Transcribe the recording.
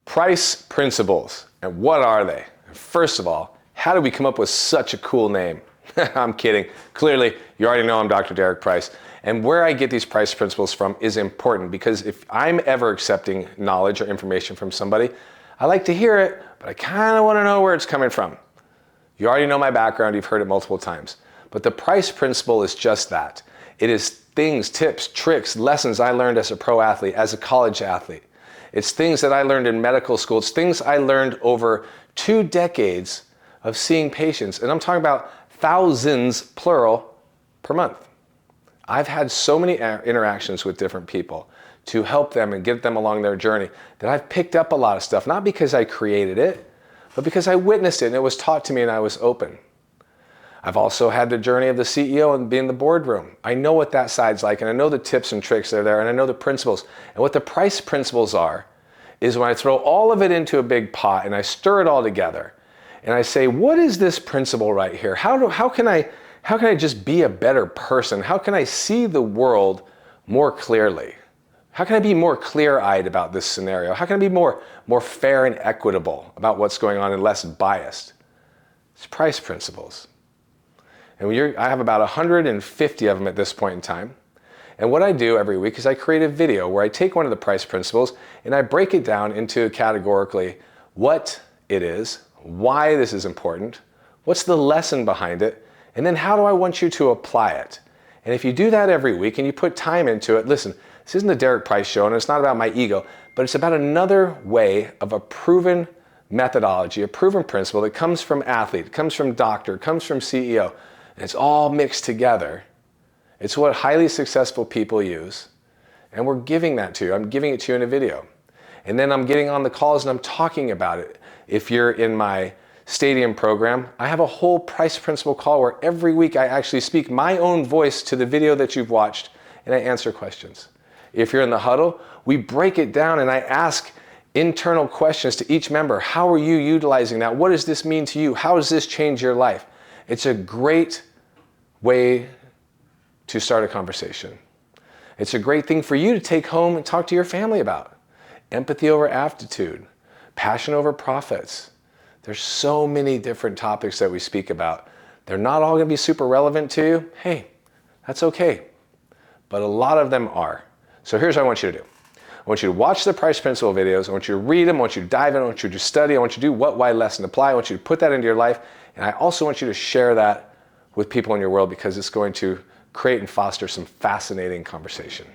Price principles. And what are they? First of all, how did we come up with such a cool name? I'm kidding. Clearly, you already know I'm Dr. Derek Price. And where I get these price principles from is important, because if I'm ever accepting knowledge or information from somebody, I like to hear it, but I kind of want to know where it's coming from. You already know my background. You've heard it multiple times. But the price principle is just that. It is things, tips, tricks, lessons I learned as a pro athlete, as a college athlete. It's things that I learned in medical school. It's things I learned over 2 decades of seeing patients. And I'm talking about thousands, plural, per month. I've had so many interactions with different people to help them and get them along their journey that I've picked up a lot of stuff, not because I created it, but because I witnessed it and it was taught to me and I was open. I've also had the journey of the CEO and being in the boardroom. I know what that side's like, and I know the tips and tricks that are there, and I know the principles. And what the price principles are is when I throw all of it into a big pot and I stir it all together and I say, what is this principle right here? How can I just be a better person? How can I see the world more clearly? How can I be more clear-eyed about this scenario? How can I be more fair and equitable about what's going on and less biased? It's price principles. And I have about 150 of them at this point in time. And what I do every week is I create a video where I take one of the price principles and I break it down into categorically what it is, why this is important, what's the lesson behind it, and then how do I want you to apply it. And if you do that every week and you put time into it, listen, this isn't the Derek Price Show and it's not about my ego, but it's about another way of a proven methodology, a proven principle that comes from athlete, it comes from doctor, it comes from CEO. And it's all mixed together. It's what highly successful people use. And we're giving that to you. I'm giving it to you in a video. And then I'm getting on the calls and I'm talking about it. If you're in my stadium program, I have a whole price principle call where every week I actually speak my own voice to the video that you've watched and I answer questions. If you're in the huddle, we break it down and I ask internal questions to each member. How are you utilizing that? What does this mean to you? How does this change your life? It's a great way to start a conversation. It's a great thing for you to take home and talk to your family about. Empathy over aptitude, passion over profits. There's so many different topics that we speak about. They're not all going to be super relevant to you. Hey, that's okay. But a lot of them are. So here's what I want you to do. I want you to watch the price principle videos. I want you to read them. I want you to dive in. I want you to study. I want you to do what, why, lesson, apply. I want you to put that into your life. And I also want you to share that with people in your world, because it's going to create and foster some fascinating conversation.